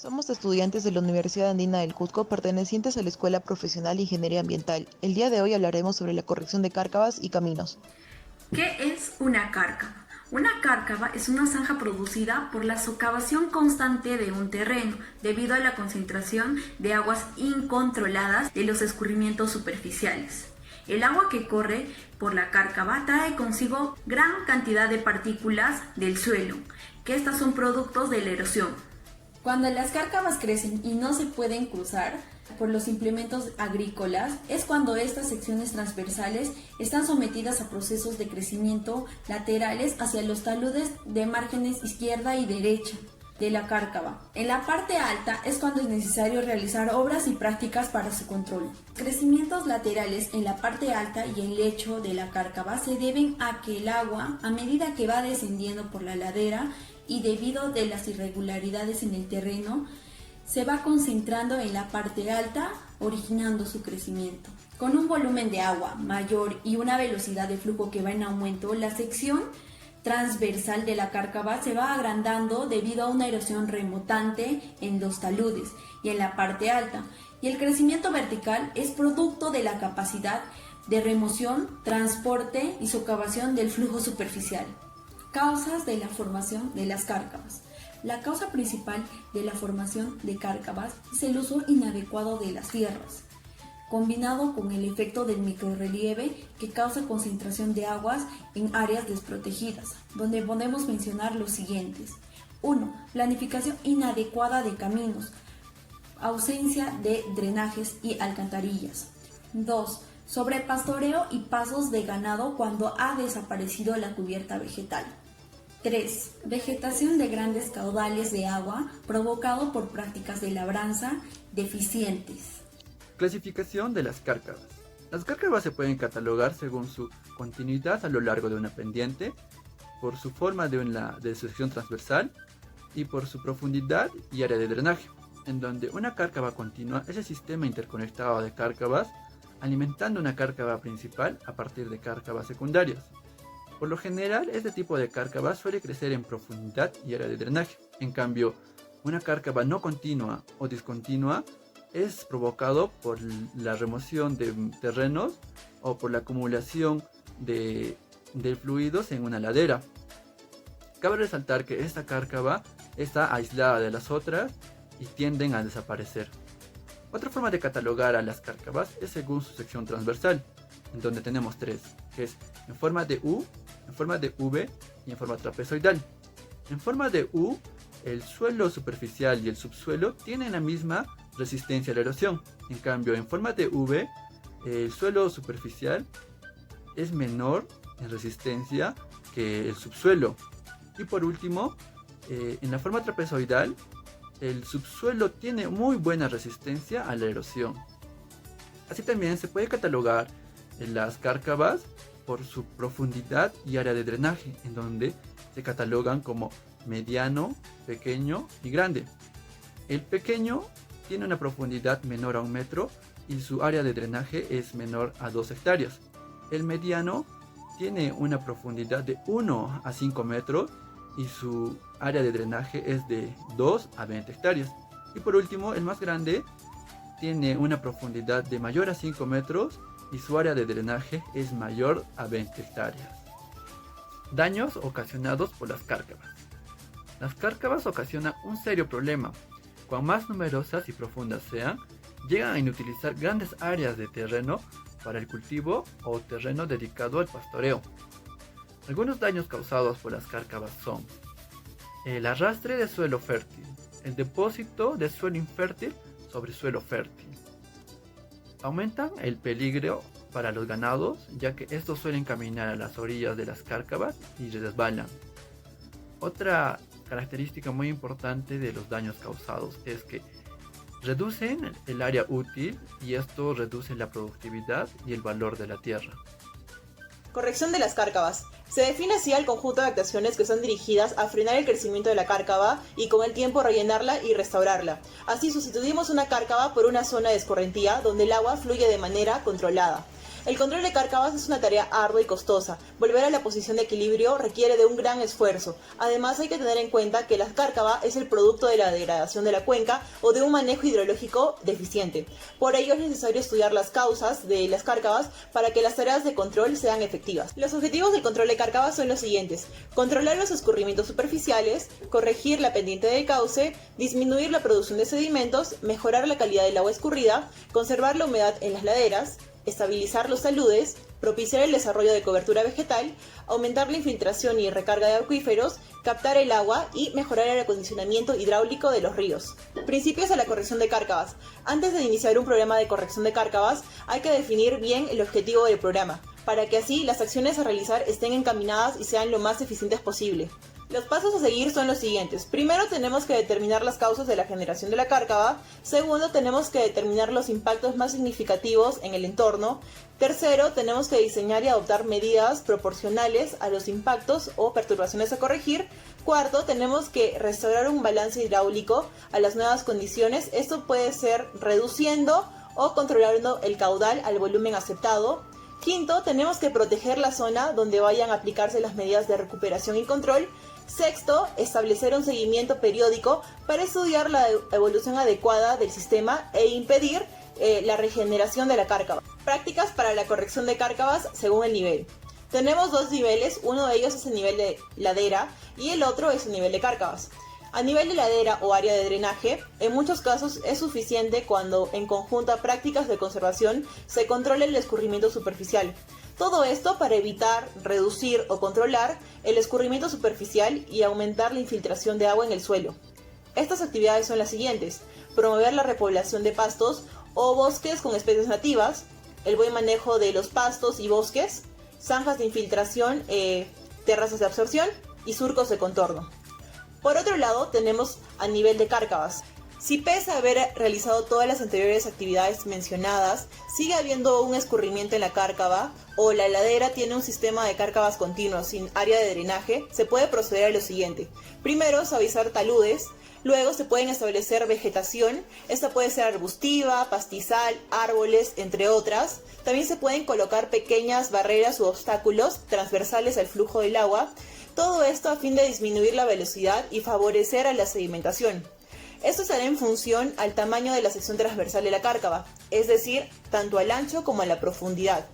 Somos estudiantes de la Universidad Andina del Cusco pertenecientes a la Escuela Profesional de Ingeniería Ambiental. El día de hoy hablaremos sobre la corrección de cárcavas y caminos. ¿Qué es una cárcava? Una cárcava es una zanja producida por la socavación constante de un terreno debido a la concentración de aguas incontroladas de los escurrimientos superficiales. El agua que corre por la cárcava trae consigo gran cantidad de partículas del suelo, que estas son productos de la erosión. Cuando las cárcavas crecen y no se pueden cruzar por los implementos agrícolas, es cuando estas secciones transversales están sometidas a procesos de crecimiento laterales hacia los taludes de márgenes izquierda y derecha de la cárcava. En la parte alta es cuando es necesario realizar obras y prácticas para su control. Crecimientos laterales en la parte alta y el lecho de la cárcava se deben a que el agua, a medida que va descendiendo por la ladera y debido de las irregularidades en el terreno, se va concentrando en la parte alta, originando su crecimiento. Con un volumen de agua mayor y una velocidad de flujo que va en aumento, la sección transversal de la cárcava se va agrandando debido a una erosión remotante en los taludes y en la parte alta, y el crecimiento vertical es producto de la capacidad de remoción, transporte y socavación del flujo superficial. Causas de la formación de las cárcavas. La causa principal de la formación de cárcavas es el uso inadecuado de las tierras, combinado con el efecto del microrrelieve que causa concentración de aguas en áreas desprotegidas, donde podemos mencionar los siguientes. 1. Planificación inadecuada de caminos, ausencia de drenajes y alcantarillas. 2. Sobrepastoreo y pasos de ganado cuando ha desaparecido la cubierta vegetal. 3. Vegetación de grandes caudales de agua provocado por prácticas de labranza deficientes. Clasificación de las cárcavas. Las cárcavas se pueden catalogar según su continuidad a lo largo de una pendiente, por su forma de sección transversal y por su profundidad y área de drenaje, en donde una cárcava continua es el sistema interconectado de cárcavas, alimentando una cárcava principal a partir de cárcavas secundarias. Por lo general, este tipo de cárcava suele crecer en profundidad y área de drenaje. En cambio, una cárcava no continua o discontinua es provocado por la remoción de terrenos o por la acumulación de fluidos en una ladera. Cabe resaltar que esta cárcava está aislada de las otras y tienden a desaparecer. Otra forma de catalogar a las cárcavas es según su sección transversal, en donde tenemos tres, que es en forma de U, en forma de V y en forma trapezoidal. En forma de U, el suelo superficial y el subsuelo tienen la misma resistencia a la erosión. En cambio, en forma de V, el suelo superficial es menor en resistencia que el subsuelo. Y por último, en la forma trapezoidal, el subsuelo tiene muy buena resistencia a la erosión. Así también se puede catalogar las cárcavas por su profundidad y área de drenaje, en donde se catalogan como mediano, pequeño y grande. El pequeño tiene una profundidad menor a 1 metro y su área de drenaje es menor a 2 hectáreas. El mediano tiene una profundidad de 1 a 5 metros y su área de drenaje es de 2 a 20 hectáreas. Y por último, el más grande tiene una profundidad de mayor a 5 metros y su área de drenaje es mayor a 20 hectáreas. Daños ocasionados por las cárcavas. Las cárcavas ocasionan un serio problema. Cuanto más numerosas y profundas sean, llegan a inutilizar grandes áreas de terreno para el cultivo o terreno dedicado al pastoreo. Algunos daños causados por las cárcavas son el arrastre de suelo fértil, el depósito de suelo infértil sobre suelo fértil. Aumentan el peligro para los ganados, ya que estos suelen caminar a las orillas de las cárcavas y resbalan. Otra característica muy importante de los daños causados es que reducen el área útil y esto reduce la productividad y el valor de la tierra. Corrección de las cárcavas. Se define así al conjunto de actuaciones que son dirigidas a frenar el crecimiento de la cárcava y con el tiempo rellenarla y restaurarla. Así sustituimos una cárcava por una zona de escorrentía donde el agua fluye de manera controlada. El control de cárcavas es una tarea ardua y costosa. Volver a la posición de equilibrio requiere de un gran esfuerzo. Además, hay que tener en cuenta que la cárcava es el producto de la degradación de la cuenca o de un manejo hidrológico deficiente. Por ello, es necesario estudiar las causas de las cárcavas para que las tareas de control sean efectivas. Los objetivos del control de cárcavas son los siguientes: controlar los escurrimientos superficiales, corregir la pendiente del cauce, disminuir la producción de sedimentos, mejorar la calidad del agua escurrida, conservar la humedad en las laderas, estabilizar los taludes, propiciar el desarrollo de cobertura vegetal, aumentar la infiltración y recarga de acuíferos, captar el agua y mejorar el acondicionamiento hidráulico de los ríos. Principios a la corrección de cárcavas. Antes de iniciar un programa de corrección de cárcavas, hay que definir bien el objetivo del programa, para que así las acciones a realizar estén encaminadas y sean lo más eficientes posible. Los pasos a seguir son los siguientes. Primero, tenemos que determinar las causas de la generación de la cárcava. Segundo, tenemos que determinar los impactos más significativos en el entorno. Tercero, tenemos que diseñar y adoptar medidas proporcionales a los impactos o perturbaciones a corregir. Cuarto, tenemos que restaurar un balance hidráulico a las nuevas condiciones. Esto puede ser reduciendo o controlando el caudal al volumen aceptado. Quinto, tenemos que proteger la zona donde vayan a aplicarse las medidas de recuperación y control. Sexto, establecer un seguimiento periódico para estudiar la evolución adecuada del sistema e impedir la regeneración de la cárcava. Prácticas para la corrección de cárcavas según el nivel. Tenemos dos niveles, uno de ellos es el nivel de ladera y el otro es el nivel de cárcavas. A nivel de ladera o área de drenaje, en muchos casos es suficiente cuando en conjunto a prácticas de conservación se controle el escurrimiento superficial. Todo esto para evitar, reducir o controlar el escurrimiento superficial y aumentar la infiltración de agua en el suelo. Estas actividades son las siguientes: promover la repoblación de pastos o bosques con especies nativas, el buen manejo de los pastos y bosques, zanjas de infiltración, terrazas de absorción y surcos de contorno. Por otro lado, tenemos a nivel de cárcavas. Si pese a haber realizado todas las anteriores actividades mencionadas, sigue habiendo un escurrimiento en la cárcava o la ladera tiene un sistema de cárcavas continuos sin área de drenaje, se puede proceder a lo siguiente. Primero, suavizar taludes. Luego se pueden establecer vegetación. Esta puede ser arbustiva, pastizal, árboles, entre otras. También se pueden colocar pequeñas barreras u obstáculos transversales al flujo del agua. Todo esto a fin de disminuir la velocidad y favorecer a la sedimentación. Esto se hará en función al tamaño de la sección transversal de la cárcava, es decir, tanto al ancho como a la profundidad.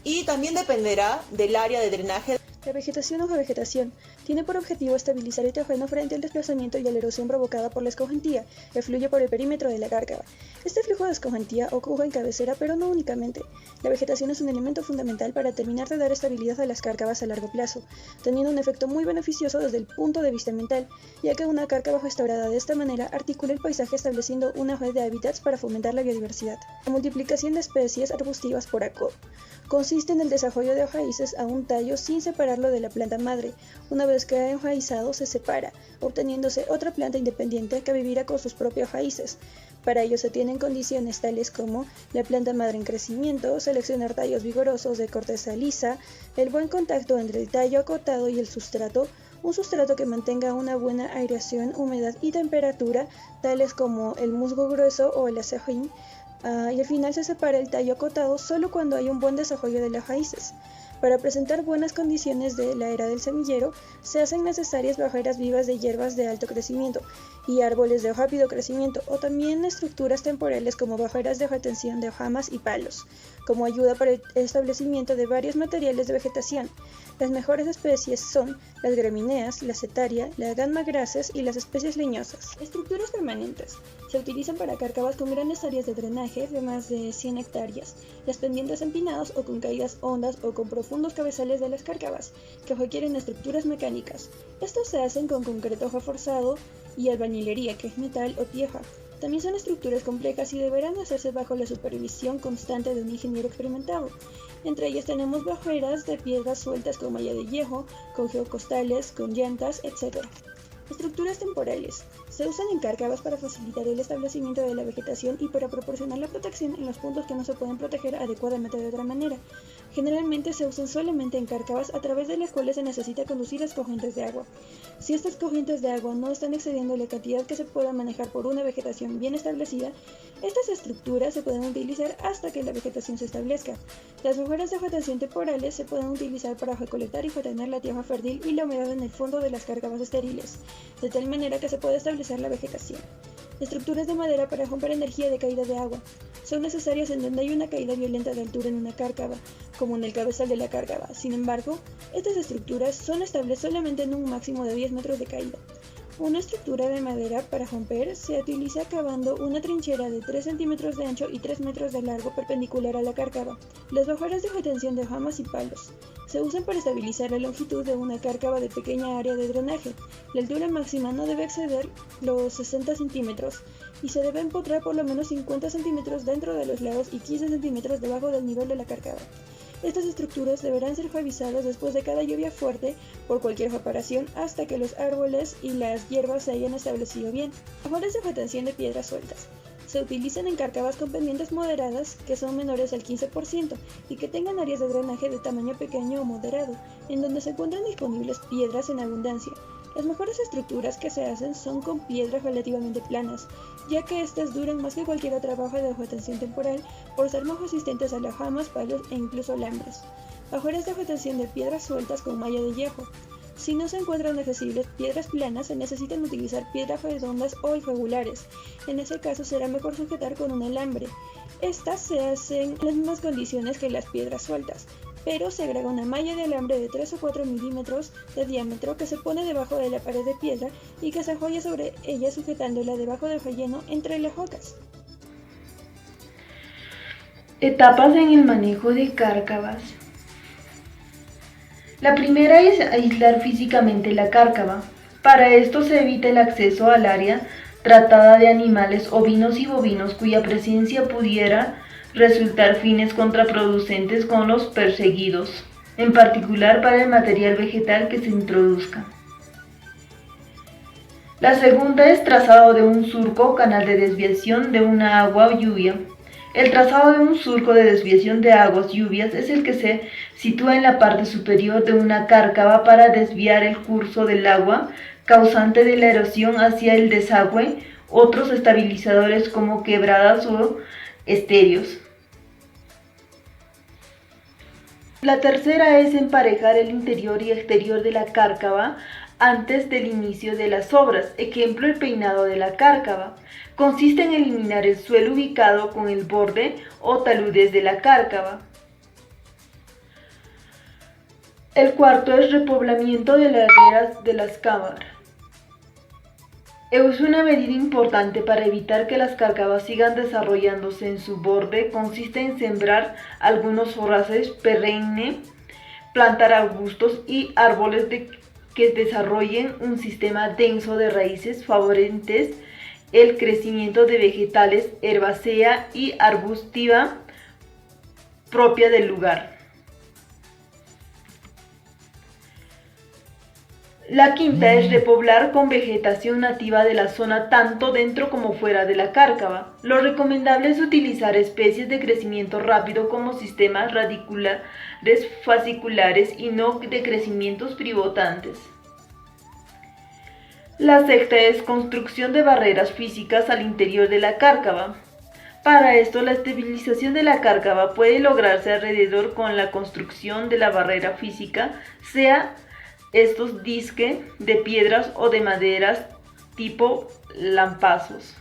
Y también dependerá del área de drenaje. La vegetación o revegetación tiene por objetivo estabilizar el terreno frente al desplazamiento y a la erosión provocada por la escogentía, que fluye por el perímetro de la cárcava. Este flujo de escogentía ocurre en cabecera, pero no únicamente. La vegetación es un elemento fundamental para terminar de dar estabilidad a las cárcavas a largo plazo, teniendo un efecto muy beneficioso desde el punto de vista ambiental, ya que una cárcava restaurada de esta manera articula el paisaje estableciendo una red de hábitats para fomentar la biodiversidad. La multiplicación de especies arbustivas por acodo consiste en el desarrollo de raíces a un tallo sin separarlo de la planta madre. Una vez que ha enraizado, se separa, obteniéndose otra planta independiente que vivirá con sus propias raíces. Para ello se tienen condiciones tales como la planta madre en crecimiento, seleccionar tallos vigorosos de corteza lisa, el buen contacto entre el tallo acotado y el sustrato, un sustrato que mantenga una buena aireación, humedad y temperatura, tales como el musgo grueso o el acerrín, y al final se separa el tallo acotado solo cuando hay un buen desarrollo de las raíces. Para presentar buenas condiciones de la era del semillero, se hacen necesarias barreras vivas de hierbas de alto crecimiento y árboles de rápido crecimiento, o también estructuras temporales como barreras de retención de ramas y palos, como ayuda para el establecimiento de varios materiales de vegetación. Las mejores especies son las gramíneas, la setaria, las gamma-grases y las especies leñosas. Estructuras permanentes. Se utilizan para cárcavas con grandes áreas de drenaje de más de 100 hectáreas, las pendientes empinadas o con caídas hondas o con profundos cabezales de las cárcavas, que requieren estructuras mecánicas. Estos se hacen con concreto reforzado y albañilería, que es metal o tierra. También son estructuras complejas y deberán hacerse bajo la supervisión constante de un ingeniero experimentado. Entre ellas tenemos barreras de piedras sueltas con malla de hierro, con geocostales, con llantas, etc. Estructuras temporales. Se usan en cárcavas para facilitar el establecimiento de la vegetación y para proporcionar la protección en los puntos que no se pueden proteger adecuadamente de otra manera. Generalmente se usan solamente en cárcavas a través de las cuales se necesita conducir las corrientes de agua. Si estas corrientes de agua no están excediendo la cantidad que se pueda manejar por una vegetación bien establecida, estas estructuras se pueden utilizar hasta que la vegetación se establezca. Las mejoras de vegetación temporales se pueden utilizar para recolectar y retener la tierra fértil y la humedad en el fondo de las cárcavas estériles, de tal manera que se pueda establecer la vegetación. Estructuras de madera para romper energía de caída de agua. Son necesarias en donde hay una caída violenta de altura en una cárcava, como en el cabezal de la cárcava. Sin embargo, estas estructuras son estables solamente en un máximo de 10 metros de caída. Una estructura de madera para romper se utiliza cavando una trinchera de 3 centímetros de ancho y 3 metros de largo perpendicular a la cárcava. Las bajoras de retención de ramas y palos se usan para estabilizar la longitud de una cárcava de pequeña área de drenaje. La altura máxima no debe exceder los 60 centímetros y se debe empotrar por lo menos 50 centímetros dentro de los lados y 15 centímetros debajo del nivel de la cárcava. Estas estructuras deberán ser revisadas después de cada lluvia fuerte por cualquier reparación hasta que los árboles y las hierbas se hayan establecido bien. Mejoras de retención de piedras sueltas. Se utilizan en cárcavas con pendientes moderadas que son menores al 15% y que tengan áreas de drenaje de tamaño pequeño o moderado, en donde se encuentran disponibles piedras en abundancia. Las mejores estructuras que se hacen son con piedras relativamente planas, ya que estas duran más que cualquier otra baja de retención temporal por ser más resistentes a las ramas, palos e incluso alambres. Mejoras de retención de piedras sueltas con malla de hierro. Si no se encuentran accesibles piedras planas, se necesitan utilizar piedras redondas o irregulares. En ese caso será mejor sujetar con un alambre. Estas se hacen en las mismas condiciones que las piedras sueltas, pero se agrega una malla de alambre de 3 o 4 milímetros de diámetro que se pone debajo de la pared de piedra y que se apoya sobre ella sujetándola debajo del relleno entre las rocas. Etapas en el manejo de cárcavas. La primera es aislar físicamente la cárcava. Para esto se evita el acceso al área tratada de animales ovinos y bovinos cuya presencia pudiera resultar fines contraproducentes con los perseguidos, en particular para el material vegetal que se introduzca. La segunda es trazado de un surco o canal de desviación de una agua o lluvia. El trazado de un surco de desviación de aguas lluvias es el que se sitúa en la parte superior de una cárcava para desviar el curso del agua causante de la erosión hacia el desagüe, otros estabilizadores como quebradas o estéreos. La tercera es emparejar el interior y exterior de la cárcava antes del inicio de las obras, ejemplo el peinado de la cárcava. Consiste en eliminar el suelo ubicado con el borde o taludez de la cárcava. El cuarto es repoblamiento de laderas de las cámaras. Es una medida importante para evitar que las cárcavas sigan desarrollándose en su borde. Consiste en sembrar algunos forrajes perennes, plantar arbustos y árboles que desarrollen un sistema denso de raíces favorentes el crecimiento de vegetales herbácea y arbustiva propia del lugar. La quinta es repoblar con vegetación nativa de la zona tanto dentro como fuera de la cárcava. Lo recomendable es utilizar especies de crecimiento rápido como sistemas radiculares fasciculares y no de crecimientos pivotantes. La sexta es construcción de barreras físicas al interior de la cárcava. Para esto, la estabilización de la cárcava puede lograrse alrededor con la construcción de la barrera física, sea estos disque de piedras o de maderas tipo lampazos.